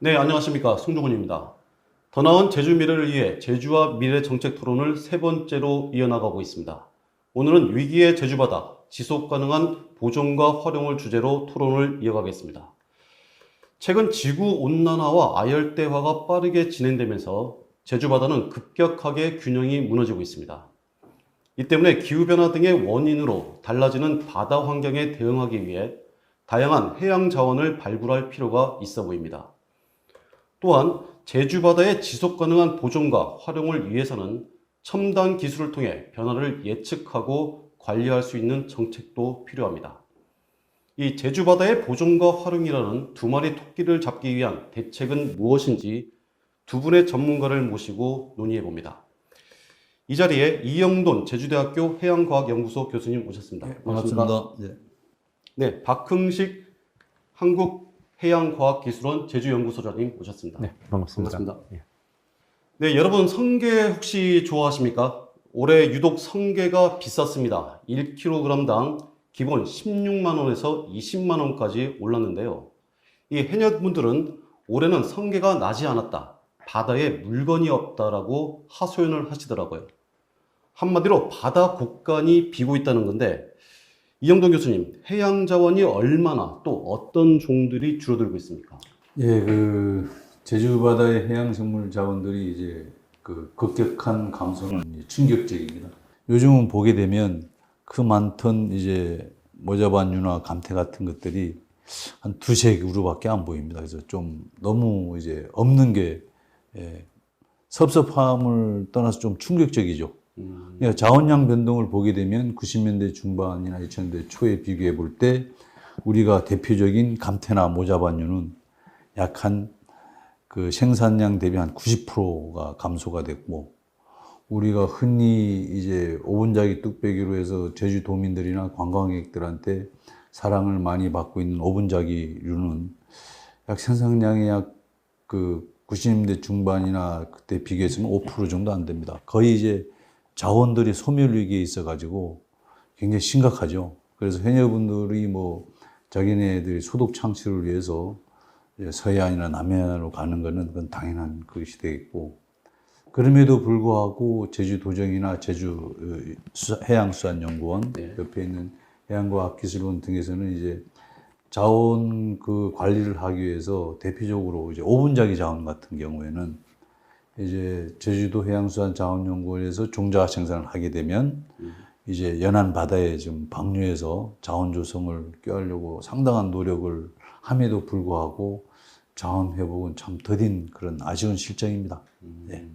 네, 안녕하십니까. 송종훈입니다. 더 나은 제주 미래를 위해 제주와 미래 정책 토론을 세 번째로 이어나가고 있습니다. 오늘은 위기의 제주바다, 지속 가능한 보존과 활용을 주제로 토론을 이어가겠습니다. 최근 지구 온난화와 아열대화가 빠르게 진행되면서 제주바다는 급격하게 균형이 무너지고 있습니다. 이 때문에 기후변화 등의 원인으로 달라지는 바다 환경에 대응하기 위해 다양한 해양 자원을 발굴할 필요가 있어 보입니다. 또한 제주 바다의 지속 가능한 보존과 활용을 위해서는 첨단 기술을 통해 변화를 예측하고 관리할 수 있는 정책도 필요합니다. 이 제주 바다의 보존과 활용이라는 두 마리 토끼를 잡기 위한 대책은 무엇인지 두 분의 전문가를 모시고 논의해 봅니다. 이 자리에 이영돈 제주대학교 해양과학연구소 교수님 오셨습니다. 네, 반갑습니다. 네. 네, 박흥식 한국해양과학기술원 제주연구소장님 오셨습니다. 네, 반갑습니다. 반갑습니다. 네, 여러분 성게 혹시 좋아하십니까? 올해 유독 성게가 비쌌습니다. 1kg당 기본 16만 원에서 20만 원까지 올랐는데요. 이 해녀분들은 올해는 성게가 나지 않았다, 바다에 물건이 없다라고 하소연을 하시더라고요. 한마디로 바다 곡간이 비고 있다는 건데, 이영돈 교수님, 해양 자원이 얼마나 또 어떤 종들이 줄어들고 있습니까? 예, 제주 바다의 해양 생물 자원들이 이제 급격한 감소는 충격적입니다. 요즘은 보게 되면 그 많던 이제 모자반유나 감태 같은 것들이 한 두세 그루밖에 안 보입니다. 그래서 좀 너무 이제 없는 게 섭섭함을 떠나서 좀 충격적이죠. 그러니까 자원량 변동을 보게 되면 90년대 중반이나 2000년대 초에 비교해 볼 때 우리가 대표적인 감태나 모자반유는 약 한 생산량 대비 한 90%가 감소가 됐고, 우리가 흔히 이제 오분자기 뚝배기로 해서 제주도민들이나 관광객들한테 사랑을 많이 받고 있는 오분자기류는 약 생산량이 약 90년대 중반이나 그때 비교했으면 5% 정도 안 됩니다. 거의 이제 자원들이 소멸 위기에 있어가지고 굉장히 심각하죠. 그래서 해녀분들이 자기네들이 소득 창출을 위해서 서해안이나 남해안으로 가는 거는 그건 당연한 것이 되겠고, 그럼에도 불구하고 제주도정이나 제주 해양수산연구원, 네. 옆에 있는 해양과학기술원 등에서는 이제 자원 관리를 하기 위해서 대표적으로 이제 오분자기 자원 같은 경우에는 이제 제주도 해양수산자원연구원에서 종자 생산을 하게 되면 이제 연안 바다에 좀 방류해서 자원 조성을 꾀하려고 상당한 노력을 함에도 불구하고 자원 회복은 참 더딘 그런 아쉬운 실정입니다. 네.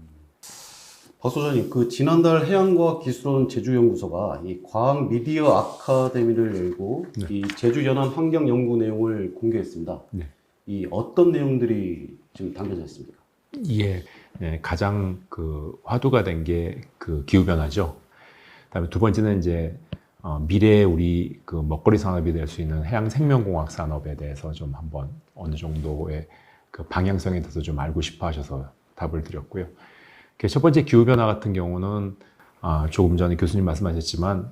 박 소장님, 지난달 해양과학기술원 제주연구소가 이 과학 미디어 아카데미를 열고 네. 이 제주 연안 환경 연구 내용을 공개했습니다. 네. 이 어떤 내용들이 지금 담겨져 있습니까? 이게 가장 화두가 된 게 기후 변화죠. 그다음에 두 번째는 이제 미래에 우리 먹거리 산업이 될 수 있는 해양 생명공학 산업에 대해서 좀 한번 어느 정도의 방향성에 대해서 좀 알고 싶어 하셔서 답을 드렸고요. 첫 번째 기후 변화 같은 경우는 조금 전에 교수님 말씀하셨지만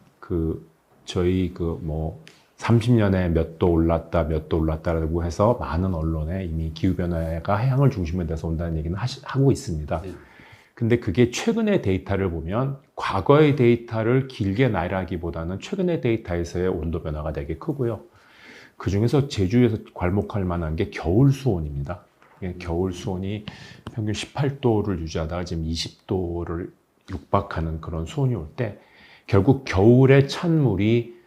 저희 30년에 몇 도 올랐다, 몇 도 올랐다라고 해서 많은 언론에 이미 기후변화가 해양을 중심으로 돼서 온다는 얘기는 하고 있습니다. 네. 근데 그게 최근의 데이터를 보면 과거의 데이터를 길게 나열하기보다는 최근의 데이터에서의 온도 변화가 되게 크고요. 그 중에서 제주에서 괄목할 만한 게 겨울 수온입니다. 겨울 수온이 평균 18도를 유지하다가 지금 20도를 육박하는 그런 수온이 올 때 결국 겨울에 찬물이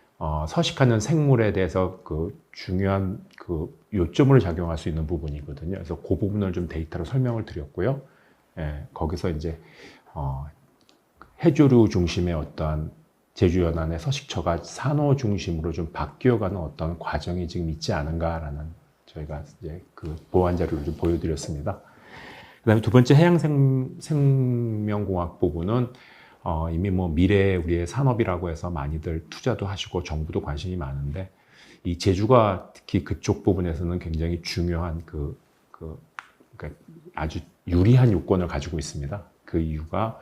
서식하는 생물에 대해서 중요한 요점을 작용할 수 있는 부분이거든요. 그래서 그 부분을 좀 데이터로 설명을 드렸고요. 거기서 이제 해조류 중심의 어떠한 제주 연안의 서식처가 산호 중심으로 좀 바뀌어가는 어떤 과정이 지금 있지 않은가라는 저희가 이제 보완 자료를 좀 보여드렸습니다. 그다음에 두 번째 해양 생명공학 부분은 이미 미래 우리의 산업이라고 해서 많이들 투자도 하시고 정부도 관심이 많은데, 이 제주가 특히 그쪽 부분에서는 굉장히 중요한 그러니까 아주 유리한 요건을 가지고 있습니다. 그 이유가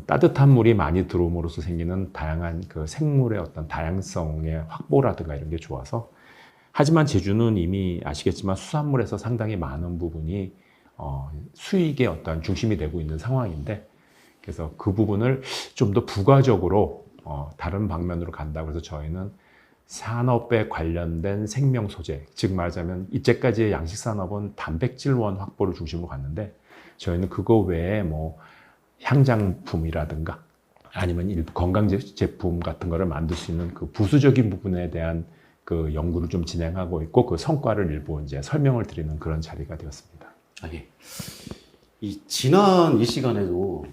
따뜻한 물이 많이 들어옴으로써 생기는 다양한 생물의 어떤 다양성의 확보라든가 이런 게 좋아서 하지만 제주는 이미 아시겠지만 수산물에서 상당히 많은 부분이 수익의 어떤 중심이 되고 있는 상황인데, 그래서 그 부분을 좀 더 부가적으로 다른 방면으로 간다고 해서 저희는 산업에 관련된 생명 소재, 즉 말하자면 이제까지의 양식 산업은 단백질원 확보를 중심으로 갔는데, 저희는 그거 외에 뭐 향장품이라든가 아니면 일부 건강 제품 같은 거를 만들 수 있는 그 부수적인 부분에 대한 그 연구를 좀 진행하고 있고, 그 성과를 일부 이제 설명을 드리는 그런 자리가 되었습니다. 예. 지난 이 시간에도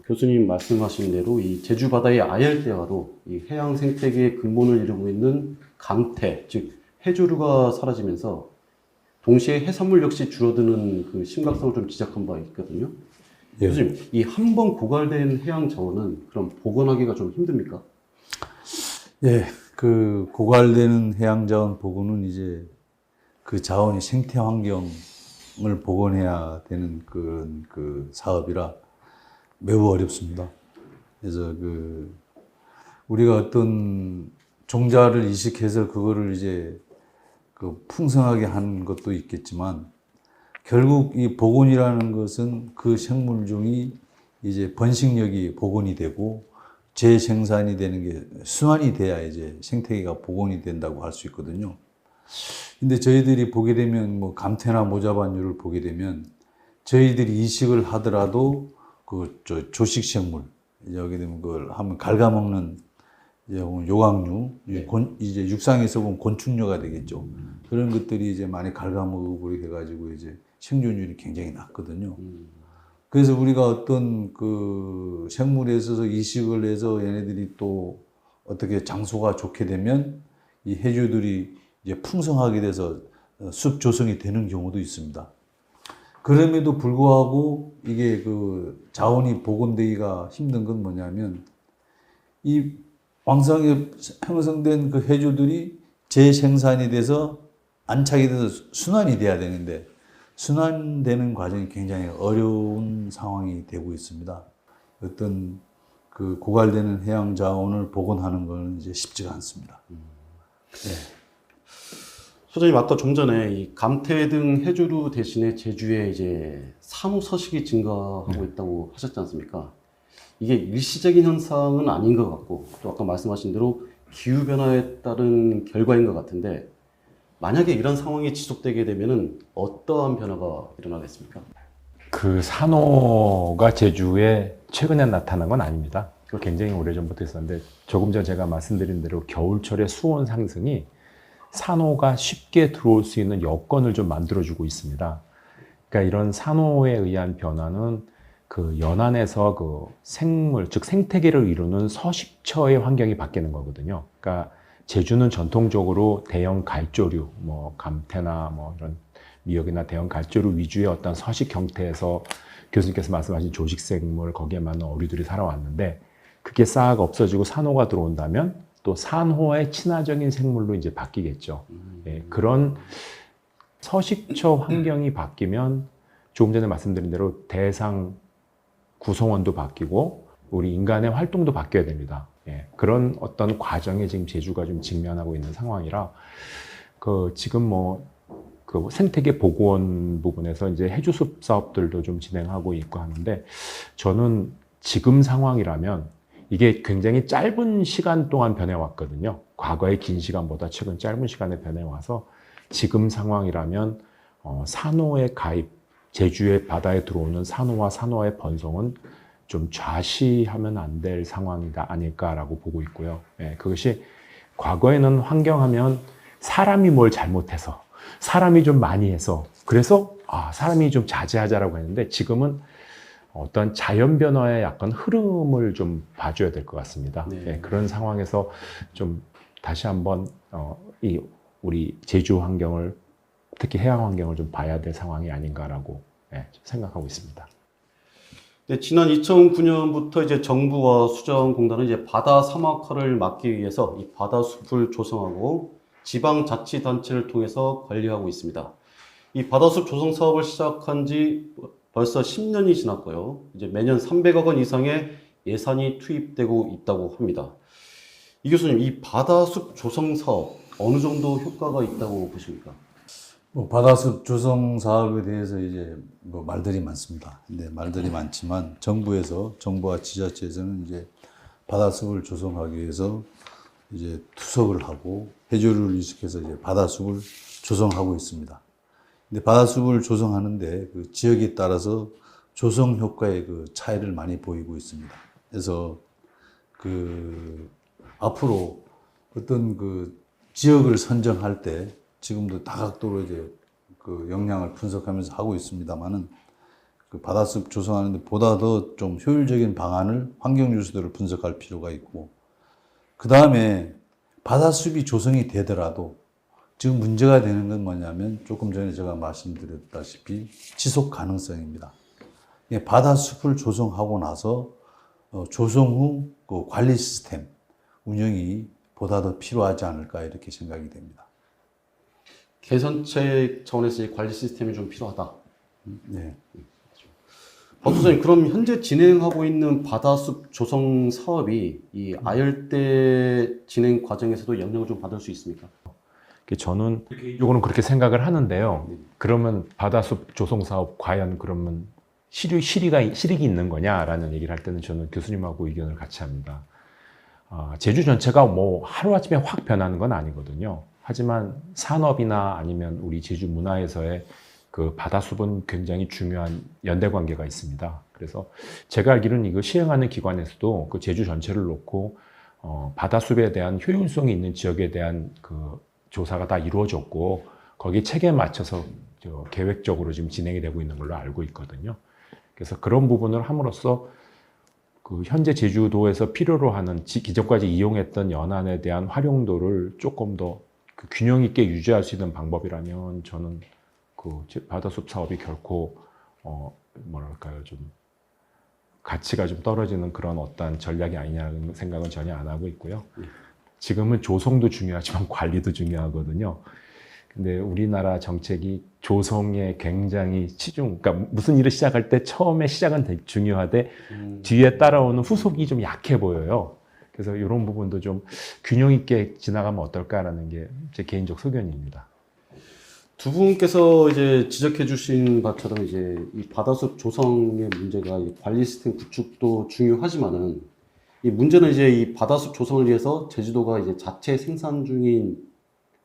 교수님 말씀하신 대로 이 제주 바다의 아열대화로 이 해양 생태계의 근본을 이루고 있는 감태, 즉 해조류가 사라지면서 동시에 해산물 역시 줄어드는 그 심각성을 좀 지적한 바 있거든요. 예. 교수님, 이 한 번 고갈된 해양 자원은 그럼 복원하기가 좀 힘듭니까? 예, 그 고갈되는 해양자원 복원은 이제 그 자원의 생태 환경을 복원해야 되는 그 사업이라 매우 어렵습니다. 그래서 우리가 어떤 종자를 이식해서 그거를 이제 그 풍성하게 하는 것도 있겠지만, 결국 이 복원이라는 것은 그 생물종이 이제 번식력이 복원이 되고 재생산이 되는 게 순환이 돼야 이제 생태계가 복원이 된다고 할 수 있거든요. 근데 저희들이 보게 되면 뭐 감태나 모자반유를 보게 되면 저희들이 이식을 하더라도 조식 생물, 여기 되면 그걸 하면 갉아먹는 이제 요강류, 이제 육상에서 보면 곤충류가 되겠죠. 그런 것들이 이제 많이 갉아먹으려 해가지고 이제 생존율이 굉장히 낮거든요. 그래서 우리가 어떤 그 생물에 있어서 이식을 해서 얘네들이 또 어떻게 장소가 좋게 되면 이 해조들이 이제 풍성하게 돼서 숲 조성이 되는 경우도 있습니다. 그럼에도 불구하고 이게 그 자원이 복원되기가 힘든 건 뭐냐면, 이 왕성하게 형성된 그 해조들이 재생산이 돼서 안착이 돼서 순환이 돼야 되는데, 순환되는 과정이 굉장히 어려운 상황이 되고 있습니다. 어떤 그 고갈되는 해양 자원을 복원하는 건 이제 쉽지가 않습니다. 네. 소장님, 아까 좀 전에 이 감태 등 해조류 대신에 제주에 이제 산호 서식이 증가하고 있다고 하셨지 않습니까? 이게 일시적인 현상은 아닌 것 같고, 또 아까 말씀하신 대로 기후변화에 따른 결과인 것 같은데, 만약에 이런 상황이 지속되게 되면은 어떠한 변화가 일어나겠습니까? 그 산호가 제주에 최근에 나타난 건 아닙니다. 그 굉장히 오래전부터 있었는데, 조금 전 제가 말씀드린 대로 겨울철의 수온 상승이 산호가 쉽게 들어올 수 있는 여건을 좀 만들어주고 있습니다. 그러니까 이런 산호에 의한 변화는 그 연안에서 그 생물, 즉 생태계를 이루는 서식처의 환경이 바뀌는 거거든요. 그러니까 제주는 전통적으로 대형 갈조류, 뭐 감태나 뭐 이런 미역이나 대형 갈조류 위주의 어떤 서식 형태에서 교수님께서 말씀하신 조식생물, 거기에 맞는 어류들이 살아왔는데, 그게 싹 없어지고 산호가 들어온다면 또 산호의 친화적인 생물로 이제 바뀌겠죠. 예, 그런 서식처 환경이 바뀌면 조금 전에 말씀드린 대로 대상 구성원도 바뀌고 우리 인간의 활동도 바뀌어야 됩니다. 예, 그런 어떤 과정에 지금 제주가 좀 직면하고 있는 상황이라, 지금 그 생태계 복원 부분에서 이제 해주숲 사업들도 좀 진행하고 있고 하는데, 저는 지금 상황이라면 이게 굉장히 짧은 시간 동안 변해왔거든요. 과거의 긴 시간보다 최근 짧은 시간에 변해와서 지금 상황이라면 산호의 가입, 제주의 바다에 들어오는 산호와 산호의 번성은 좀 좌시하면 안 될 상황이다 아닐까라고 보고 있고요. 예, 그것이 과거에는 환경하면 사람이 뭘 잘못해서, 사람이 좀 많이 해서, 그래서 사람이 좀 자제하자라고 했는데, 지금은 어떤 자연 변화의 약간 흐름을 좀 봐줘야 될 것 같습니다. 네. 예, 그런 상황에서 좀 다시 한번 우리 제주 환경을, 특히 해양 환경을 좀 봐야 될 상황이 아닌가라고 생각하고 있습니다. 네, 지난 2009년부터 이제 정부와 수자원공단은 이제 바다 사막화를 막기 위해서 이 바다 숲을 조성하고 지방자치단체를 통해서 관리하고 있습니다. 이 바다숲 조성 사업을 시작한 지 벌써 10년이 지났고요. 이제 매년 300억 원 이상의 예산이 투입되고 있다고 합니다. 이 교수님, 이 바다숲 조성 사업, 어느 정도 효과가 있다고 보십니까? 뭐 바다숲 조성 사업에 대해서 이제 뭐 말들이 많습니다. 근데 말들이 많지만 정부와 지자체에서는 이제 바다숲을 조성하기 위해서 이제 투석을 하고 해조류를 이식해서 이제 바다숲을 조성하고 있습니다. 근데 바다숲을 조성하는데 그 지역에 따라서 조성 효과의 그 차이를 많이 보이고 있습니다. 그래서 그 앞으로 어떤 그 지역을 선정할 때 지금도 다각도로 이제 그 역량을 분석하면서 하고 있습니다만은 그 바다숲 조성하는데 보다 더 좀 효율적인 방안을 환경 요소들을 분석할 필요가 있고, 그 다음에 바다숲이 조성이 되더라도 지금 문제가 되는 건 뭐냐면 조금 전에 제가 말씀드렸다시피 지속 가능성입니다. 바다숲을 조성하고 나서 조성 후 그 관리 시스템 운영이 보다 더 필요하지 않을까 이렇게 생각이 됩니다. 개선책 차원에서 이 관리 시스템이 좀 필요하다. 네. 박 소장님, 그럼 현재 진행하고 있는 바다숲 조성 사업이 이 아열대 진행 과정에서도 영향을 좀 받을 수 있습니까? 저는 이거는 그렇게 생각을 하는데요. 그러면 바다숲 조성 사업 과연 그러면 실익이 있는 거냐라는 얘기를 할 때는 저는 교수님하고 의견을 같이 합니다. 제주 전체가 뭐 하루아침에 확 변하는 건 아니거든요. 하지만 산업이나 아니면 우리 제주 문화에서의 그 바다숲은 굉장히 중요한 연대 관계가 있습니다. 그래서 제가 알기로는 이거 시행하는 기관에서도 그 제주 전체를 놓고 바다숲에 대한 효율성이 있는 지역에 대한 그 조사가 다 이루어졌고 거기 체계에 맞춰서 계획적으로 지금 진행이 되고 있는 걸로 알고 있거든요. 그래서 그런 부분을 함으로써 그 현재 제주도에서 필요로 하는 기존까지 이용했던 연안에 대한 활용도를 조금 더 그 균형 있게 유지할 수 있는 방법이라면 저는 그 바다숲 사업이 결코 뭐랄까요, 좀 가치가 좀 떨어지는 그런 어떤 전략이 아니냐는 생각은 전혀 안 하고 있고요. 지금은 조성도 중요하지만 관리도 중요하거든요. 근데 우리나라 정책이 조성에 굉장히 그러니까 무슨 일을 시작할 때 처음에 시작은 중요하되 뒤에 따라오는 후속이 좀 약해 보여요. 그래서 이런 부분도 좀 균형 있게 지나가면 어떨까라는 게 제 개인적 소견입니다. 두 분께서 이제 지적해 주신 바처럼 이제 이 바다숲 조성의 문제가 이 관리 시스템 구축도 중요하지만은 이 문제는 이제 이 바다숲 조성을 위해서 제주도가 이제 자체 생산 중인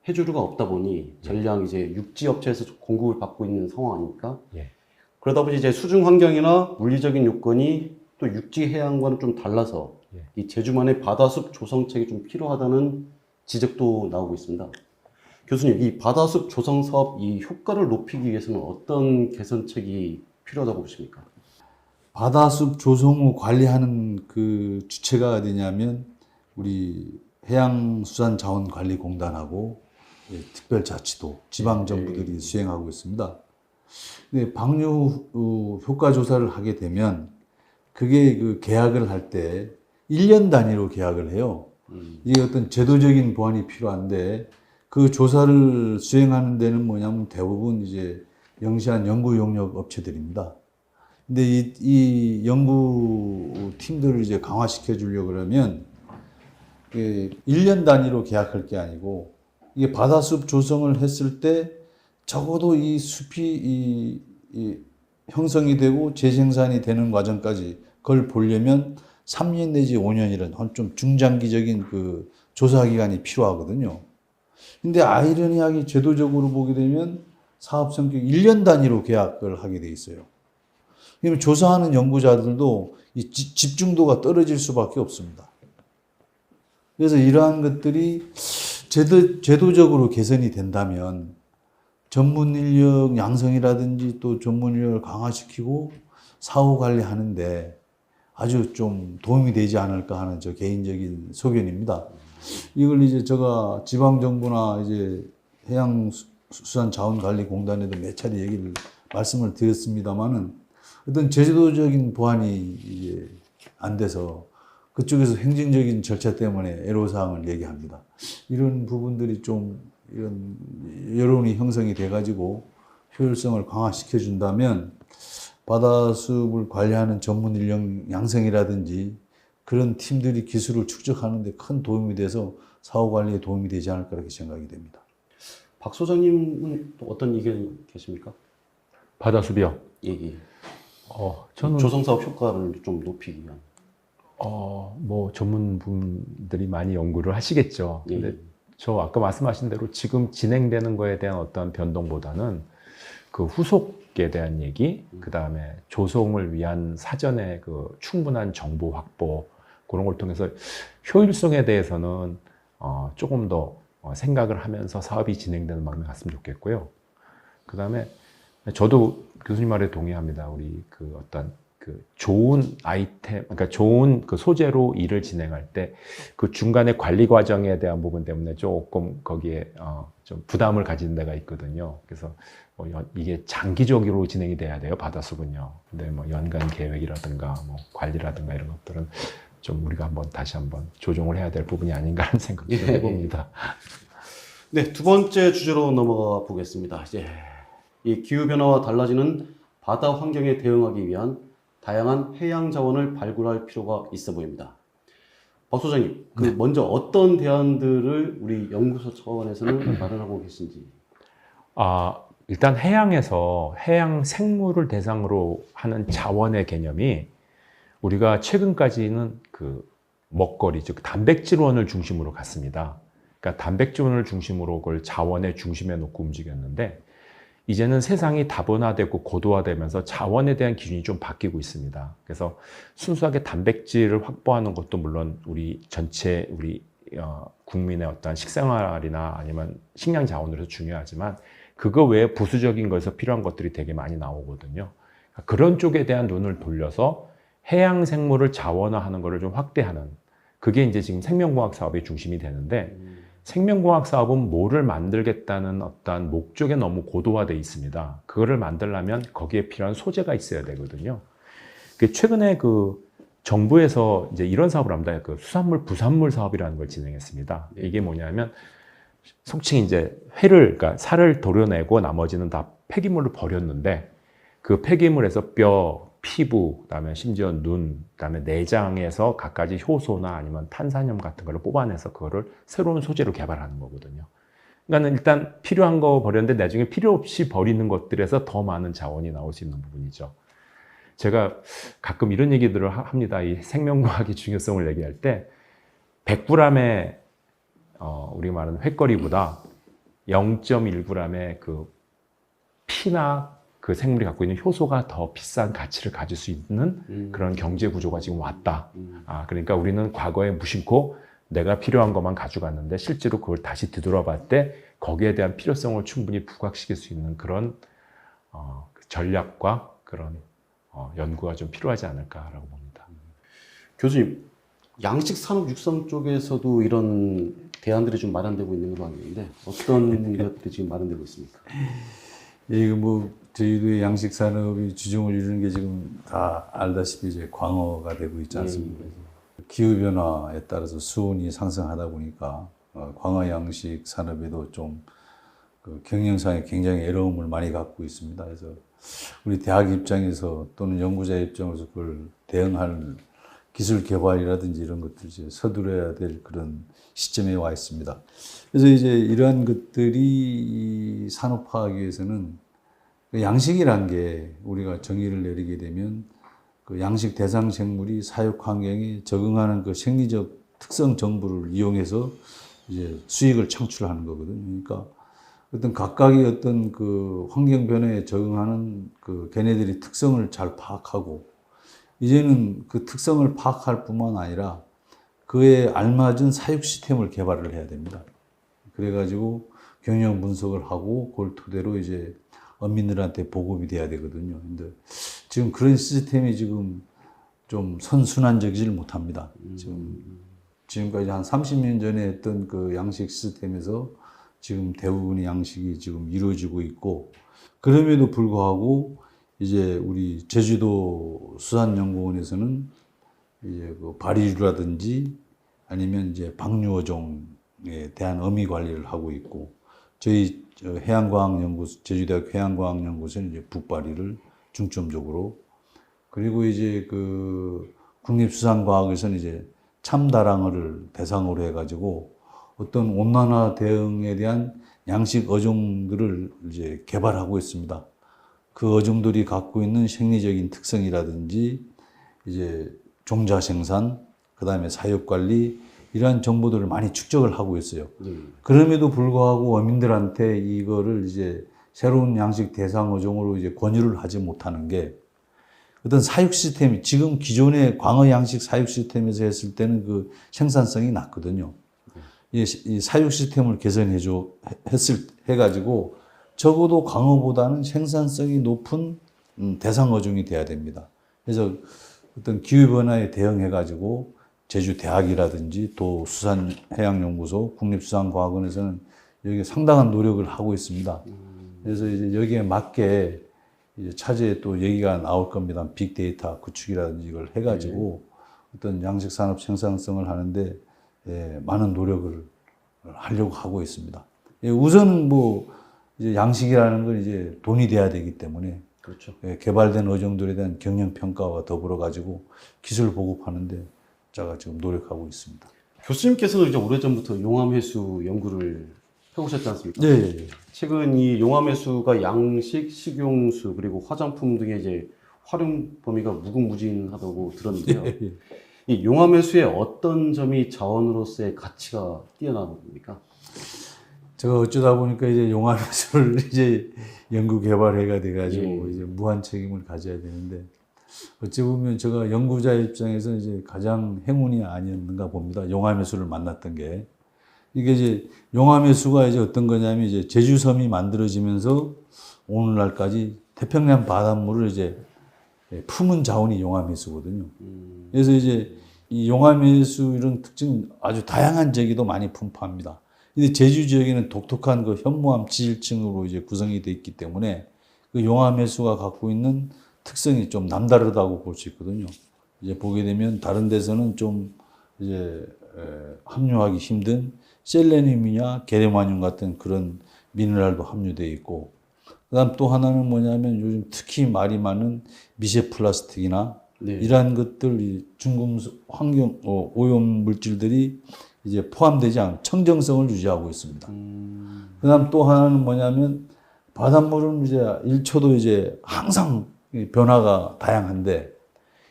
해조류가 없다 보니 전량 이제 육지 업체에서 공급을 받고 있는 상황 아닙니까? 예. 그러다 보니 이제 수중 환경이나 물리적인 요건이 또 육지 해양과는 좀 달라서 예. 이 제주만의 바다숲 조성책이 좀 필요하다는 지적도 나오고 있습니다. 교수님, 이 바다숲 조성 사업 이 효과를 높이기 위해서는 어떤 개선책이 필요하다고 보십니까? 바다숲 조성 후 관리하는 그 주체가 어디냐면 우리 해양수산자원관리공단하고 특별자치도, 지방정부들이 수행하고 있습니다. 근데 방류 효과 조사를 하게 되면 그게 그 계약을 할 때 1년 단위로 계약을 해요. 이게 어떤 제도적인 보완이 필요한데 그 조사를 수행하는 데는 뭐냐면 대부분 이제 영시한 연구 용역 업체들입니다. 근데 이 연구 팀들을 이제 강화시켜 주려고 그러면 1년 단위로 계약할 게 아니고 이게 바다숲 조성을 했을 때 적어도 이 숲이 형성이 되고 재생산이 되는 과정까지 그걸 보려면 3년 내지 5년이라는 좀 중장기적인 그 조사 기간이 필요하거든요. 근데 아이러니하게 제도적으로 보게 되면 사업 성격 1년 단위로 계약을 하게 돼 있어요. 그러면 조사하는 연구자들도 이 집중도가 떨어질 수밖에 없습니다. 그래서 이러한 것들이 제도적으로 개선이 된다면 전문 인력 양성이라든지 또 전문 인력을 강화시키고 사후 관리하는데 아주 좀 도움이 되지 않을까 하는 저 개인적인 소견입니다. 이걸 이제 제가 지방정부나 이제 해양수산자원관리공단에도 몇 차례 말씀을 드렸습니다만은 어떤 제도적인 보완이 이제 안 돼서 그쪽에서 행정적인 절차 때문에 애로사항을 얘기합니다. 이런 부분들이 좀 이런 여론이 형성이 돼가지고 효율성을 강화시켜준다면 바다숲을 관리하는 전문 인력 양성이라든지 그런 팀들이 기술을 축적하는 데 큰 도움이 돼서 사후 관리에 도움이 되지 않을까 그렇게 생각이 됩니다. 박 소장님은 또 어떤 의견이 계십니까? 바다수비요. 얘기. 저는 조성사업 효과를 좀 높이기 위한. 뭐 전문분들이 많이 연구를 하시겠죠. 예. 근데 저 아까 말씀하신 대로 지금 진행되는 거에 대한 어떤 변동보다는 그 후속에 대한 얘기, 그 다음에 조성을 위한 사전에 그 충분한 정보 확보 그런 걸 통해서 효율성에 대해서는 조금 더 생각을 하면서 사업이 진행되는 방향 갔으면 좋겠고요. 그 다음에 저도 교수님 말에 동의합니다. 우리 그 어떤 그 좋은 아이템, 그러니까 좋은 그 소재로 일을 진행할 때 그 중간에 관리 과정에 대한 부분 때문에 조금 거기에 좀 부담을 가지는 데가 있거든요. 그래서 뭐 이게 장기적으로 진행이 돼야 돼요, 바다수군요. 근데 뭐 연간 계획이라든가 뭐 관리라든가 이런 것들은 좀 우리가 다시 한번 조정을 해야 될 부분이 아닌가 하는 생각을 해봅니다. 네, 두 번째 주제로 넘어가 보겠습니다. 이제 이 기후 변화와 달라지는 바다 환경에 대응하기 위한 다양한 해양 자원을 발굴할 필요가 있어 보입니다. 박 소장님, 먼저 어떤 대안들을 우리 연구소 차원에서는 마련하고 계신지. 일단 해양에서 해양 생물을 대상으로 하는 자원의 개념이 우리가 최근까지는 그 먹거리, 즉 단백질원을 중심으로 갔습니다. 그러니까 단백질원을 중심으로 그걸 자원의 중심에 놓고 움직였는데 이제는 세상이 다변화되고 고도화되면서 자원에 대한 기준이 좀 바뀌고 있습니다. 그래서 순수하게 단백질을 확보하는 것도 물론 우리 전체 우리 국민의 어떤 식생활이나 아니면 식량 자원으로서 중요하지만 그거 외에 부수적인 거에서 필요한 것들이 되게 많이 나오거든요. 그런 쪽에 대한 눈을 돌려서 해양 생물을 자원화하는 것을 좀 확대하는 그게 이제 지금 생명공학 사업의 중심이 되는데 생명공학 사업은 뭐를 만들겠다는 어떤 목적에 너무 고도화되어 있습니다. 그거를 만들려면 거기에 필요한 소재가 있어야 되거든요. 최근에 그 정부에서 이제 이런 사업을 합니다. 그 수산물 부산물 사업이라는 걸 진행했습니다. 이게 뭐냐면 속칭 이제 그러니까 살을 도려내고 나머지는 다 폐기물로 버렸는데 그 폐기물에서 뼈, 피부, 그다음에 심지어 눈, 그다음에 내장에서 갖가지 효소나 아니면 탄산염 같은 걸 뽑아내서 그거를 새로운 소재로 개발하는 거거든요. 그러니까 일단 필요한 거 버렸는데 나중에 필요 없이 버리는 것들에서 더 많은 자원이 나올 수 있는 부분이죠. 제가 가끔 이런 얘기들을 합니다. 이 생명과학의 중요성을 얘기할 때 100g의 우리가 말하는 횟거리보다 0.1g의 그 피나 그 생물이 갖고 있는 효소가 더 비싼 가치를 가질 수 있는 그런 경제 구조가 지금 왔다. 그러니까 우리는 과거에 무심코 내가 필요한 것만 가져갔는데 실제로 그걸 다시 뒤돌아봤을 때 거기에 대한 필요성을 충분히 부각시킬 수 있는 그런 전략과 그런 연구가 좀 필요하지 않을까라고 봅니다. 교수님, 양식 산업 육성 쪽에서도 이런 대안들이 좀 마련되고 있는 걸로 알고 있는데 어떤 것들이 지금 마련되고 있습니까? 이거 뭐 저희도 양식 산업이 주종을 이루는 게 지금 다 알다시피 이제 광어가 되고 있지 않습니까? 기후 변화에 따라서 수온이 상승하다 보니까 광어 양식 산업에도 좀 그 경영상에 굉장히 어려움을 많이 갖고 있습니다. 그래서 우리 대학 입장에서 또는 연구자 입장에서 그걸 대응할 기술 개발이라든지 이런 것들 이제 서두려야 될 그런 시점에 와 있습니다. 그래서 이제 이러한 것들이 산업화하기 위해서는 양식이란 게 우리가 정의를 내리게 되면 그 양식 대상 생물이 사육 환경에 적응하는 그 생리적 특성 정보를 이용해서 이제 수익을 창출하는 거거든요. 그러니까 어떤 각각의 어떤 그 환경 변화에 적응하는 그 걔네들이 특성을 잘 파악하고 이제는 그 특성을 파악할 뿐만 아니라 그에 알맞은 사육 시스템을 개발을 해야 됩니다. 그래가지고 경영 분석을 하고 그걸 토대로 이제 어민들한테 보급이 돼야 되거든요. 근데 지금 그런 시스템이 지금 좀 선순환적이질 못합니다. 지금까지 한 30년 전에 했던 그 양식 시스템에서 지금 대부분의 양식이 지금 이루어지고 있고 그럼에도 불구하고 이제 우리 제주도 수산연구원에서는 이제 그 발의류라든지 아니면 이제 방류어종에 대한 어미 관리를 하고 있고 저희 해양과학연구소, 제주대학 해양과학연구소는 이제 북발이를 중점적으로 그리고 이제 그 국립수산과학에서는 이제 참다랑어를 대상으로 해가지고 어떤 온난화 대응에 대한 양식 어종들을 이제 개발하고 있습니다. 그 어종들이 갖고 있는 생리적인 특성이라든지 이제 종자 생산, 그 다음에 사육 관리 이러한 정보들을 많이 축적을 하고 있어요. 그럼에도 불구하고 어민들한테 이거를 이제 새로운 양식 대상 어종으로 이제 권유를 하지 못하는 게 어떤 사육 시스템이 지금 기존의 광어 양식 사육 시스템에서 했을 때는 그 생산성이 낮거든요. 이 사육 시스템을 해가지고 적어도 광어보다는 생산성이 높은 대상 어종이 돼야 됩니다. 그래서 어떤 기후변화에 대응해가지고 제주대학이라든지 또 수산해양연구소, 국립수산과학원에서는 여기에 상당한 노력을 하고 있습니다. 그래서 이제 여기에 맞게 이제 차제에 또 얘기가 나올 겁니다. 빅데이터 구축이라든지 이걸 해가지고 어떤 양식산업 생산성을 하는데 많은 노력을 하려고 하고 있습니다. 우선은 뭐 이제 양식이라는 건 이제 돈이 돼야 되기 때문에 그렇죠. 개발된 어종들에 대한 경영 평가와 더불어 가지고 기술 보급하는데 제가 지금 노력하고 있습니다. 교수님께서는 이제 오래전부터 용암해수 연구를 해오셨지 않습니까? 네. 최근 이 용암해수가 양식, 식용수 그리고 화장품 등의 이제 활용 범위가 무궁무진하다고 들었는데요. 이 용암해수의 어떤 점이 자원으로서의 가치가 뛰어납니까? 제가 어쩌다 보니까 이제 용암해수를 이제 연구 개발해가 돼가지고 예. 이제 무한 책임을 가져야 되는데 어찌 보면 제가 연구자 입장에서 이제 가장 행운이 아니었는가 봅니다. 용암해수를 만났던 게 이게 이제 용암해수가 이제 어떤 거냐면 이제 제주섬이 만들어지면서 오늘날까지 태평양 바닷물을 이제 품은 자원이 용암해수거든요. 그래서 이제 이 용암해수 이런 특징 아주 다양한 제기도 많이 분포합니다. 근데 제주 지역에는 독특한 그 현무암 지질층으로 이제 구성이 되어 있기 때문에 그 용암해수가 갖고 있는 특성이 좀 남다르다고 볼 수 있거든요. 이제 보게 되면 다른 데서는 좀 이제 함유하기 힘든 셀레늄이나 게르마늄 같은 그런 미네랄도 함유되어 있고, 그다음 또 하나는 뭐냐면 요즘 특히 말이 많은 미세 플라스틱이나 네. 이러한 것들 중금속 환경 오염 물질들이 이제 포함되지 않은 청정성을 유지하고 있습니다. 그다음 또 하나는 뭐냐면 바닷물은 이제 1초도 이제 항상 변화가 다양한데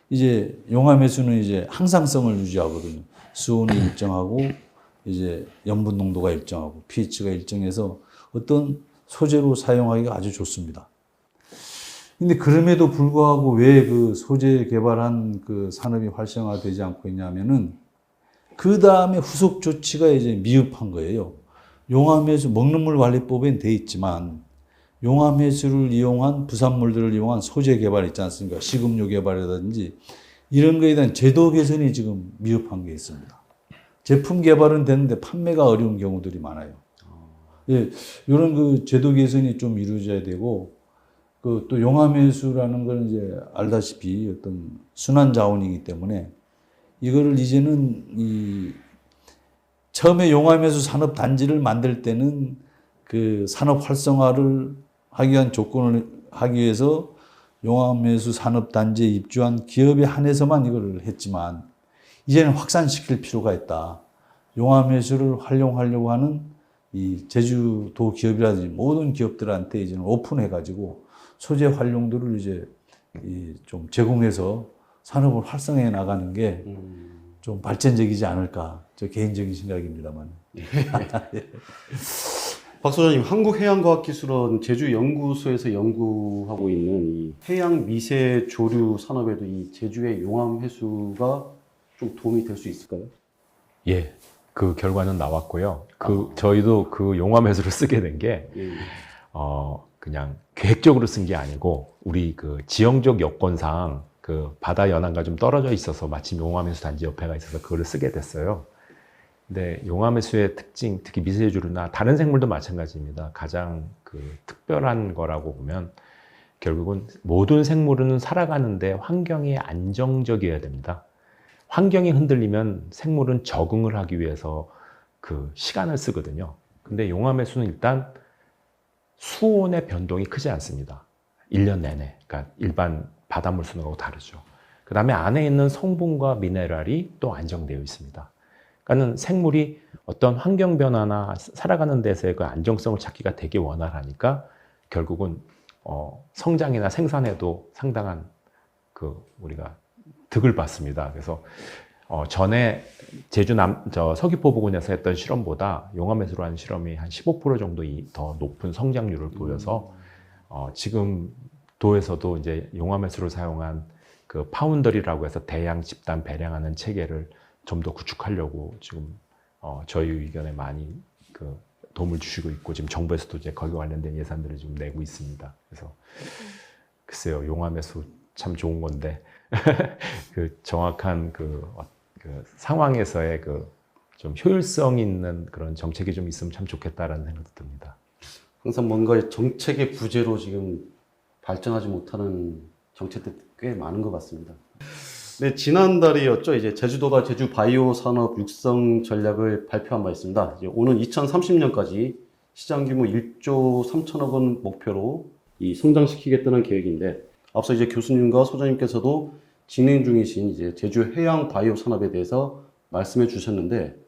이제 용암해수는 이제 항상성을 유지하거든요. 수온이 일정하고 이제 염분 농도가 일정하고 pH가 일정해서 어떤 소재로 사용하기가 아주 좋습니다. 근데 그럼에도 불구하고 왜 그 소재 개발한 그 산업이 활성화되지 않고 있냐면은 그 다음에 후속 조치가 이제 미흡한 거예요. 용암해수 먹는 물 관리법엔 돼 있지만 용암해수를 이용한 부산물들을 이용한 소재 개발 있지 않습니까? 식음료 개발이라든지 이런 거에 대한 제도 개선이 지금 미흡한 게 있습니다. 제품 개발은 되는데 판매가 어려운 경우들이 많아요. 예, 이런 그 제도 개선이 좀 이루어져야 되고, 그 또 용암해수라는 건 이제 알다시피 어떤 순환 자원이기 때문에 이거를 이제는 처음에 용암해수 산업 단지를 만들 때는 그 산업 활성화를 하기 위한 조건을 하기 위해서 용암해수 산업 단지에 입주한 기업에 한해서만 이걸 했지만 이제는 확산시킬 필요가 있다. 용암해수를 활용하려고 하는 이 제주도 기업이라든지 모든 기업들한테 이제는 오픈해가지고 소재 활용도를 이제 좀 제공해서 산업을 활성화해 나가는 게 좀 발전적이지 않을까. 저 개인적인 생각입니다만. 박 소장님, 한국해양과학기술원 제주연구소에서 연구하고 있는 이 해양 미세 조류 산업에도 이 제주의 용암해수가 좀 도움이 될 수 있을까요? 예, 그 결과는 나왔고요. 저희도 그 용암해수를 쓰게 된 게, 그냥 계획적으로 쓴 게 아니고, 우리 그 지형적 여건상 그 바다 연안과 좀 떨어져 있어서 마침 용암해수 단지 옆에가 있어서 그거를 쓰게 됐어요. 근데 용암해수의 특징, 특히 미세조류나 다른 생물도 마찬가지입니다. 가장 그 특별한 거라고 보면 결국은 모든 생물은 살아가는데 환경이 안정적이어야 됩니다. 환경이 흔들리면 생물은 적응을 하기 위해서 그 시간을 쓰거든요. 근데 용암해수는 일단 수온의 변동이 크지 않습니다. 1년 내내. 그러니까 일반 바닷물 수능하고 다르죠. 그 다음에 안에 있는 성분과 미네랄이 또 안정되어 있습니다. 그러니까는 생물이 어떤 환경 변화나 살아가는 데서의 그 안정성을 찾기가 되게 원활하니까 결국은 성장이나 생산에도 상당한 그 우리가 득을 받습니다. 그래서 전에 제주 서귀포 부근에서 했던 실험보다 용암에서로 한 실험이 한 15% 정도 더 높은 성장률을 보여서 지금 도에서도 이제 용암에서로 사용한 그 파운더리라고 해서 대양 집단 배량하는 체계를 좀 더 구축하려고 지금 저희 의견에 많이 그 도움을 주시고 있고 지금 정부에서도 이제 거기 관련된 예산들을 지금 내고 있습니다. 그래서 글쎄요, 용암에서 참 좋은 건데 그 정확한 그 상황에서의 그 좀 효율성 있는 그런 정책이 좀 있으면 참 좋겠다라는 생각도 듭니다. 항상 뭔가 정책의 부재로 지금 발전하지 못하는 정책들이 꽤 많은 것 같습니다. 네, 지난달이었죠. 이제 제주도가 제주 바이오 산업 육성 전략을 발표한 바 있습니다. 이제 오는 2030년까지 시장 규모 1조 3천억 원 목표로 성장시키겠다는 계획인데, 앞서 이제 교수님과 소장님께서도 진행 중이신 이제 제주 해양 바이오 산업에 대해서 말씀해 주셨는데,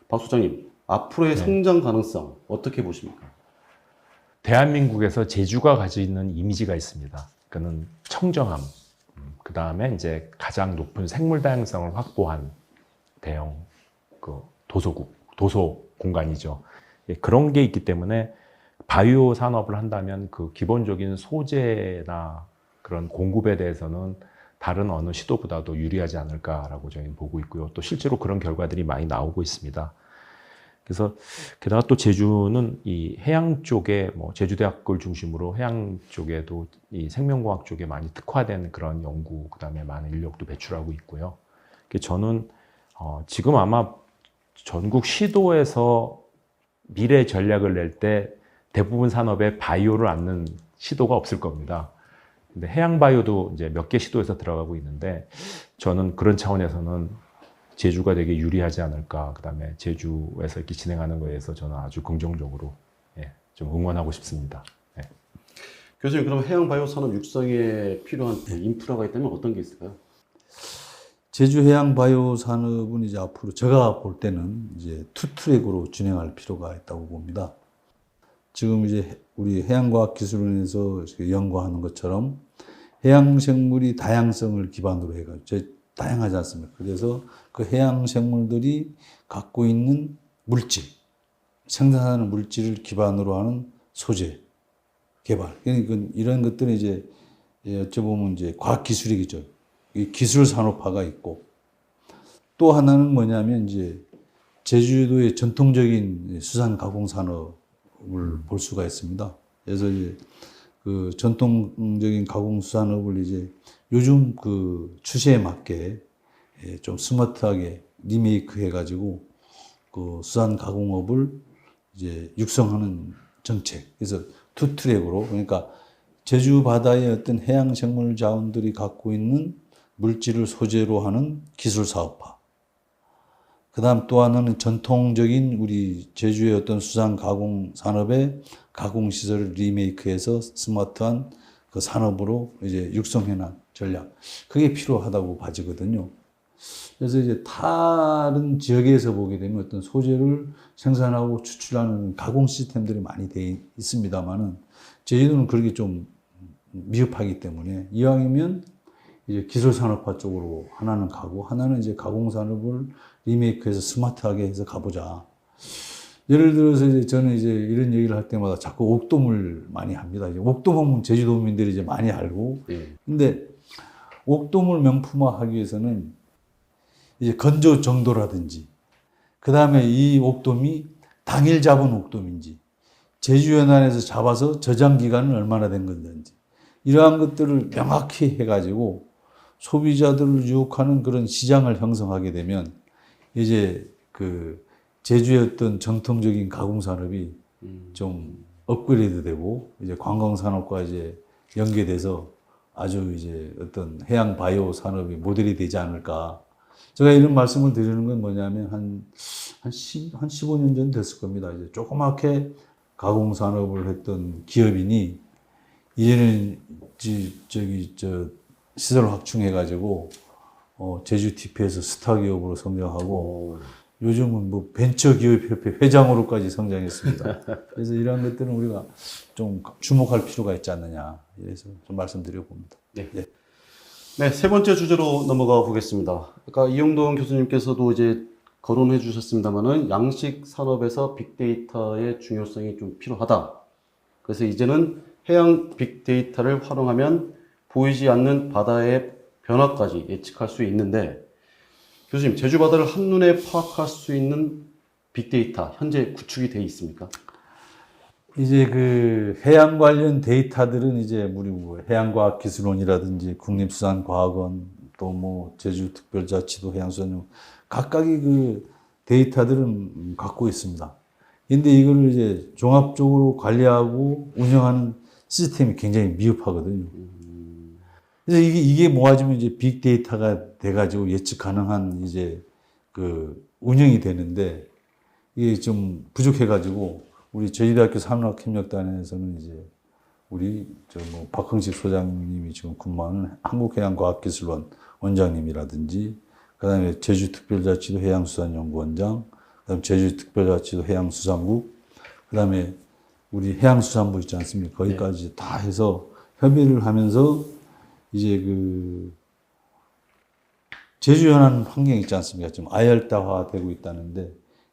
박 소장님, 앞으로의 성장 가능성 어떻게 보십니까? 대한민국에서 제주가 가지고 있는 이미지가 있습니다. 그는 청정함, 그 다음에 이제 가장 높은 생물 다양성을 확보한 대형 그 도서 공간이죠. 그런 게 있기 때문에 바이오 산업을 한다면 그 기본적인 소재나 그런 공급에 대해서는 다른 어느 시도보다도 유리하지 않을까라고 저희는 보고 있고요. 또 실제로 그런 결과들이 많이 나오고 있습니다. 그래서 게다가 또 제주는 이 해양 쪽에 제주대학교를 중심으로 해양 쪽에도 이 생명공학 쪽에 많이 특화된 그런 연구, 그다음에 많은 인력도 배출하고 있고요. 저는 지금 아마 전국 시도에서 미래 전략을 낼 때 대부분 산업에 바이오를 안는 시도가 없을 겁니다. 근데 해양 바이오도 이제 몇 개 시도에서 들어가고 있는데 저는 그런 차원에서는 제주가 되게 유리하지 않을까. 그다음에 제주에서 이렇게 진행하는 거에 대해서 저는 아주 긍정적으로 좀 응원하고 싶습니다. 교수님, 그럼 해양 바이오 산업 육성에 필요한 인프라가 있다면 어떤 게 있을까요? 제주 해양 바이오 산업은 이제 앞으로 제가 볼 때는 이제 투 트랙으로 진행할 필요가 있다고 봅니다. 지금 이제 우리 해양과학기술원에서 연구하는 것처럼 해양 생물이 다양성을 기반으로 해가지고 다양하지 않습니까? 그래서 그 해양 생물들이 갖고 있는 물질, 생산하는 물질을 기반으로 하는 소재 개발. 그러니까 이런 것들은 이제 어찌 보면 이제 과학 기술이겠죠. 이 기술 산업화가 있고, 또 하나는 뭐냐면 이제 제주도의 전통적인 수산 가공 산업을 볼 수가 있습니다. 그래서 이제 그 전통적인 가공 수산업을 이제 요즘 그 추세에 맞게 좀 스마트하게 리메이크 해가지고 그 수산 가공업을 이제 육성하는 정책. 그래서 투 트랙으로, 그러니까 제주 바다의 어떤 해양 생물 자원들이 갖고 있는 물질을 소재로 하는 기술 사업화. 그 다음 또 하나는 전통적인 우리 제주의 어떤 수산 가공 산업의 가공 시설을 리메이크해서 스마트한 그 산업으로 이제 육성해난 전략. 그게 필요하다고 봐지거든요. 그래서 이제 다른 지역에서 보게 되면 어떤 소재를 생산하고 추출하는 가공 시스템들이 많이 돼 있습니다만은 제주도는 그렇게 좀 미흡하기 때문에 이왕이면 이제 기술 산업화 쪽으로 하나는 가고 하나는 이제 가공 산업을 리메이크해서 스마트하게 해서 가보자. 예를 들어서 이제 저는 이제 이런 얘기를 할 때마다 자꾸 옥돔을 많이 합니다. 이제 옥돔은 제주도민들이 이제 많이 알고. 근데 옥돔을 명품화하기 위해서는 이제 건조 정도라든지, 그 다음에 이 옥돔이 당일 잡은 옥돔인지, 제주연안에서 잡아서 저장 기간은 얼마나 된 건지, 이러한 것들을 명확히 해가지고 소비자들을 유혹하는 그런 시장을 형성하게 되면 이제 그 제주의 어떤 정통적인 가공 산업이 좀 업그레이드 되고 이제 관광 산업과 이제 연계돼서 아주 이제 어떤 해양 바이오 산업이 모델이 되지 않을까. 제가 이런 말씀을 드리는 건 뭐냐면 한 15년 전 됐을 겁니다. 이제 조그맣게 가공 산업을 했던 기업인이 이제는 시설 확충해가지고 제주 TP에서 스타 기업으로 성장하고 오. 요즘은 뭐 벤처기업협회 회장으로까지 성장했습니다. 그래서 이러한 것들은 우리가 좀 주목할 필요가 있지 않느냐. 이래서 좀 말씀드려 봅니다. 네. 예. 네, 세 번째 주제로 넘어가 보겠습니다. 아까 이용동 교수님께서도 이제 거론해 주셨습니다만은 양식 산업에서 빅데이터의 중요성이 좀 필요하다. 그래서 이제는 해양 빅데이터를 활용하면 보이지 않는 바다의 변화까지 예측할 수 있는데, 교수님, 제주 바다를 한눈에 파악할 수 있는 빅데이터 현재 구축이 되어 있습니까? 이제 그 해양 관련 데이터들은 이제 우리 뭐 해양과학기술원이라든지 국립수산과학원 또 뭐 제주특별자치도 해양수산용 각각의 그 데이터들은 갖고 있습니다. 근데 이거를 이제 종합적으로 관리하고 운영하는 시스템이 굉장히 미흡하거든요. 그래서 이게 모아지면 이제 빅데이터가 돼가지고 예측 가능한 이제 그 운영이 되는데 이게 좀 부족해가지고 우리 제주대학교 산업협력단에서는 이제 우리 저 뭐 박흥식 소장님이 지금 근무하는 한국해양과학기술원 원장님이라든지 그다음에 제주특별자치도 해양수산연구원장, 그다음에 제주특별자치도 해양수산국, 그다음에 우리 해양수산부 있지 않습니까? 거기까지 다 해서 협의를 하면서 이제 그 제주 연안 환경 있지 않습니까? 좀 아열다화되고 있다는데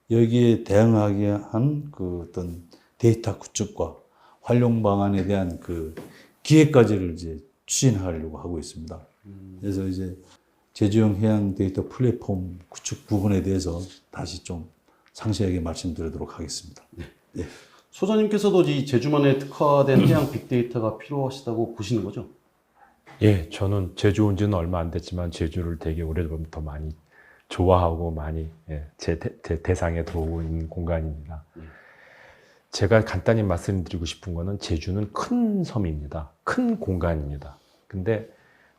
여기에 대응하게 한 그 어떤 데이터 구축과 활용 방안에 대한 그 기획까지를 이제 추진하려고 하고 있습니다. 그래서 이제 제주형 해양 데이터 플랫폼 구축 부분에 대해서 다시 좀 상세하게 말씀드리도록 하겠습니다. 네. 소장님께서도 이 제주만에 특화된 해양 빅데이터가 필요하시다고 보시는 거죠? 예, 저는 제주 온 지는 얼마 안 됐지만 제주를 되게 오래전부터 많이 좋아하고 많이 제 대상에 들어오고 있는 공간입니다. 제가 간단히 말씀드리고 싶은 거는 제주는 큰 섬입니다. 큰 공간입니다. 근데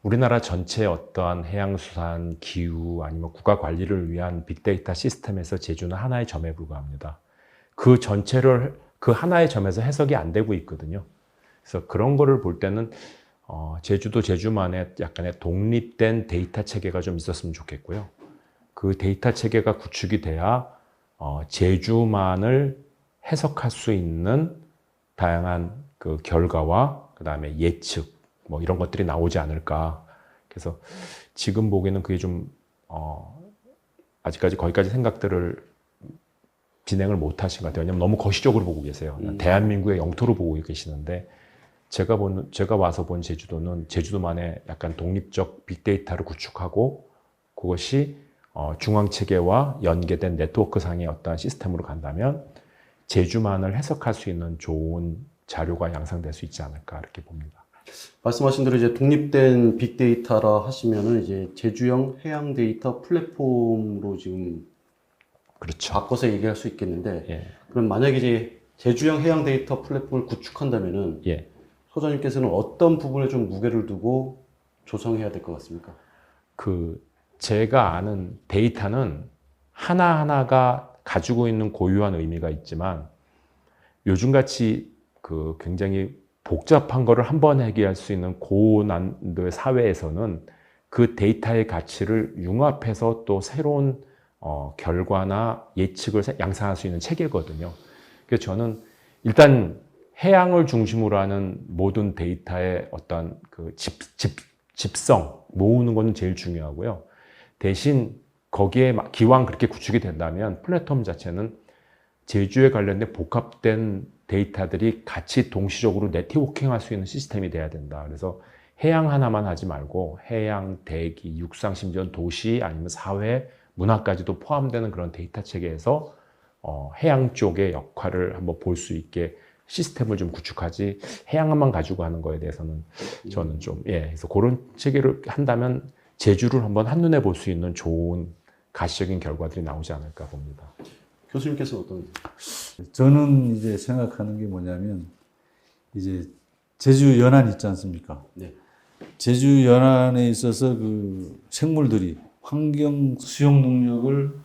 우리나라 전체 어떠한 해양수산, 기후 아니면 국가 관리를 위한 빅데이터 시스템에서 제주는 하나의 점에 불과합니다. 그 전체를 그 하나의 점에서 해석이 안 되고 있거든요. 그래서 그런 거를 볼 때는 제주도 제주만의 약간의 독립된 데이터 체계가 좀 있었으면 좋겠고요. 그 데이터 체계가 구축이 돼야 제주만을 해석할 수 있는 다양한 그 결과와 그 다음에 예측 뭐 이런 것들이 나오지 않을까. 그래서 지금 보기에는 그게 좀 아직까지 거기까지 생각들을 진행을 못 하신 것 같아요. 왜냐하면 너무 거시적으로 보고 계세요. 대한민국의 영토로 보고 계시는데 제가 와서 본 제주도는 제주도만의 약간 독립적 빅데이터를 구축하고 그것이 중앙체계와 연계된 네트워크상의 어떠한 시스템으로 간다면 제주만을 해석할 수 있는 좋은 자료가 양상될 수 있지 않을까 이렇게 봅니다. 말씀하신 대로 이제 독립된 빅데이터라 하시면은 이제 제주형 해양 데이터 플랫폼으로 지금 그렇죠. 바꿔서 얘기할 수 있겠는데, 예. 그럼 만약에 이제 제주형 해양 데이터 플랫폼을 구축한다면은 예. 소장님께서는 어떤 부분에 좀 무게를 두고 조성해야 될 것 같습니까? 제가 아는 데이터는 하나하나가 가지고 있는 고유한 의미가 있지만 요즘같이 굉장히 복잡한 거를 한 번에 해결할 수 있는 고난도의 사회에서는 그 데이터의 가치를 융합해서 또 새로운 결과나 예측을 양산할 수 있는 체계거든요. 그래서 저는 일단 해양을 중심으로 하는 모든 데이터의 어떤 집성, 모으는 것은 제일 중요하고요. 대신 거기에 기왕 그렇게 구축이 된다면 플랫폼 자체는 제주에 관련된 복합된 데이터들이 같이 동시적으로 네트워킹할 수 있는 시스템이 돼야 된다. 그래서 해양 하나만 하지 말고 해양, 대기, 육상, 심지어 도시 아니면 사회, 문화까지도 포함되는 그런 데이터 체계에서 해양 쪽의 역할을 한번 볼 수 있게 시스템을 좀 구축하지 해양만 가지고 하는 거에 대해서는 저는 좀 그래서 그런 체계를 한다면 제주를 한번 한눈에 볼 수 있는 좋은 가시적인 결과들이 나오지 않을까 봅니다. 교수님께서 어떤? 저는 이제 생각하는 게 뭐냐면 이제 제주 연안 있지 않습니까? 네. 제주 연안에 있어서 그 생물들이 환경 수용 능력을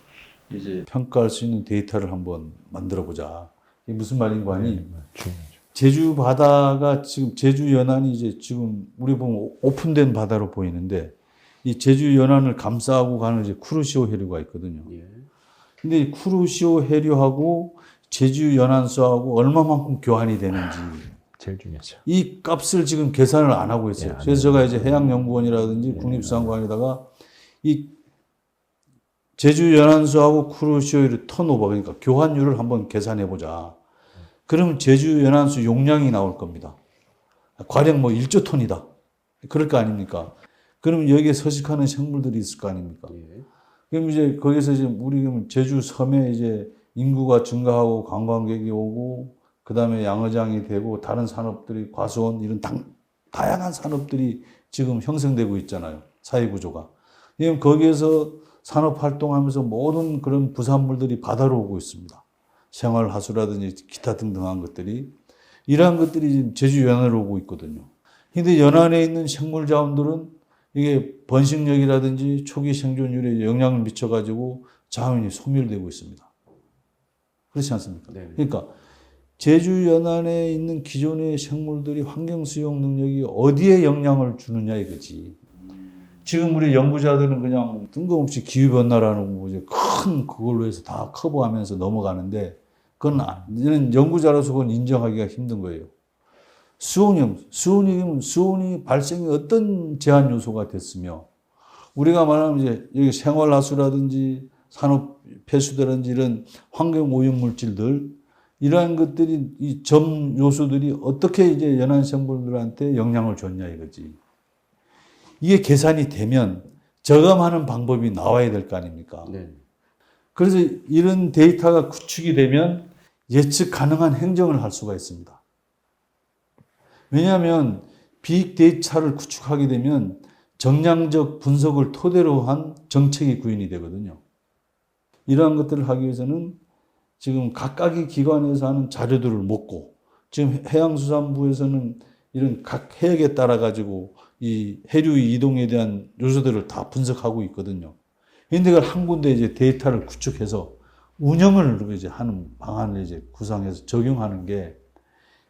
이제 평가할 수 있는 데이터를 한번 만들어 보자. 이게 무슨 말인가 하니 중요하죠. 제주 바다가 지금 제주 연안이 이제 지금 우리 보면 오픈된 바다로 보이는데 이 제주 연안을 감싸고 가는 이제 쿠르시오 해류가 있거든요. 예. 근데 이 쿠르시오 해류하고 제주 연안수하고 얼마만큼 교환이 되는지 제일 중요하죠. 이 값을 지금 계산을 안 하고 있어요. 예, 그래서 제가 이제 해양연구원이라든지 국립수산관에다가 이 제주 연안수하고 쿠르시오의 턴오버, 그러니까 교환율을 한번 계산해 보자. 그러면 제주 연안수 용량이 나올 겁니다. 과령 뭐 1조 톤이다. 그럴 거 아닙니까? 그러면 여기에 서식하는 생물들이 있을 거 아닙니까? 예. 그럼 이제 거기서 이제 우리 제주 섬에 이제 인구가 증가하고 관광객이 오고 그 다음에 양어장이 되고 다른 산업들이 과수원 이런 다양한 산업들이 지금 형성되고 있잖아요. 사회구조가. 그럼 거기에서 산업 활동하면서 모든 그런 부산물들이 바다로 오고 있습니다. 생활하수라든지 기타 등등한 것들이. 이러한 것들이 지금 제주 연안으로 오고 있거든요. 근데 연안에 있는 생물 자원들은 이게 번식력이라든지 초기 생존율에 영향을 미쳐가지고 자원이 소멸되고 있습니다. 그렇지 않습니까? 네. 그러니까 제주 연안에 있는 기존의 생물들이 환경 수용 능력이 어디에 영향을 주느냐 이거지. 지금 우리 연구자들은 그냥 뜬금없이 기후변화라는 거 이제 큰 그걸로 해서 다 커버하면서 넘어가는데 그건 이제는 연구자로서 그건 인정하기가 힘든 거예요. 수온이 발생이 어떤 제한 요소가 됐으며 우리가 말하면 이제 여기 생활하수라든지 산업 폐수라든지 이런 환경 오염 물질들 이러한 것들이 이 점 요소들이 어떻게 이제 연안 생물들한테 영향을 줬냐 이거지. 이게 계산이 되면 저감하는 방법이 나와야 될 거 아닙니까? 네. 그래서 이런 데이터가 구축이 되면 예측 가능한 행정을 할 수가 있습니다. 왜냐하면 빅데이터를 구축하게 되면 정량적 분석을 토대로 한 정책이 구현이 되거든요. 이러한 것들을 하기 위해서는 지금 각각의 기관에서 하는 자료들을 먹고 지금 해양수산부에서는 이런 각 해역에 따라 가지고 이 해류의 이동에 대한 요소들을 다 분석하고 있거든요. 그런데 그걸 한 군데 이제 데이터를 구축해서 운영을 이제 하는 방안을 이제 구상해서 적용하는 게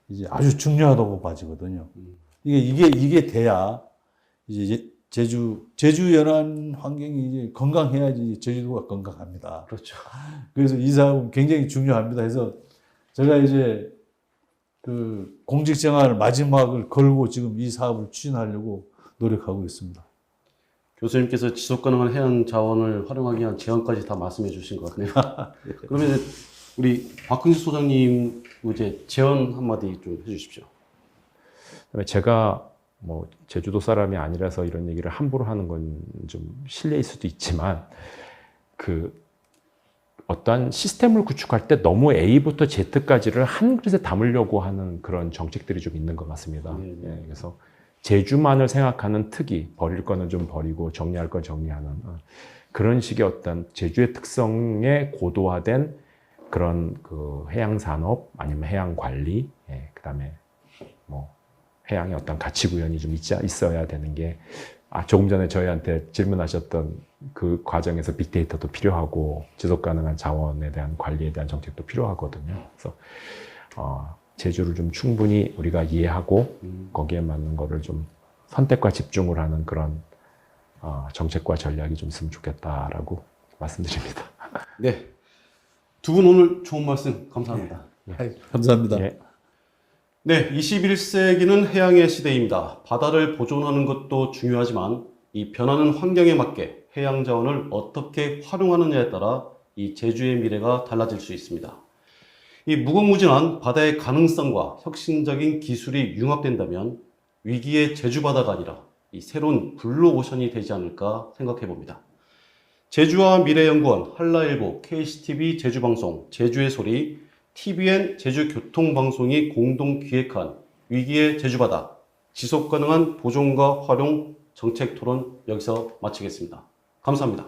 이제 아주 중요하다고 봐지거든요. 이게 돼야 이제 제주 연안 환경이 이제 건강해야지 제주도가 건강합니다. 그렇죠. 그래서 이 사업은 굉장히 중요합니다. 그래서 제가 이제 그 공직 생활 마지막을 걸고 지금 이 사업을 추진하려고 노력하고 있습니다. 교수님께서 지속 가능한 해양 자원을 활용하기 위한 제안까지 다 말씀해 주신 것 같네요. 그러면 이제 우리 박근식 소장님 이제 제안 한마디 좀 해주십시오. 그다음에 제가 뭐 제주도 사람이 아니라서 이런 얘기를 함부로 하는 건 좀 실례일 수도 있지만 그 어떠한 시스템을 구축할 때 너무 A부터 Z까지를 한 그릇에 담으려고 하는 그런 정책들이 좀 있는 것 같습니다. 네, 네. 예, 그래서 제주만을 생각하는 특이, 버릴 거는 좀 버리고 정리할 건 정리하는 그런 식의 어떤 제주의 특성에 고도화된 그런 그 해양 산업 아니면 해양 관리, 예, 그다음에 뭐 해양의 어떤 가치 구현이 좀 있어야 되는 게 조금 전에 저희한테 질문하셨던 그 과정에서 빅데이터도 필요하고 지속 가능한 자원에 대한 관리에 대한 정책도 필요하거든요. 그래서 제주를 좀 충분히 우리가 이해하고 거기에 맞는 거를 좀 선택과 집중을 하는 그런 정책과 전략이 좀 있으면 좋겠다라고 말씀드립니다. 네. 두 분 오늘 좋은 말씀 감사합니다. 감사합니다. 예. 네, 21세기는 해양의 시대입니다. 바다를 보존하는 것도 중요하지만 이 변하는 환경에 맞게 해양 자원을 어떻게 활용하느냐에 따라 이 제주의 미래가 달라질 수 있습니다. 이 무궁무진한 바다의 가능성과 혁신적인 기술이 융합된다면 위기의 제주 바다가 아니라 이 새로운 블루 오션이 되지 않을까 생각해 봅니다. 제주와 미래연구원, 한라일보, KCTV 제주방송, 제주의 소리, TVN 제주교통방송이 공동 기획한 위기의 제주바다 지속가능한 보존과 활용 정책 토론 여기서 마치겠습니다. 감사합니다.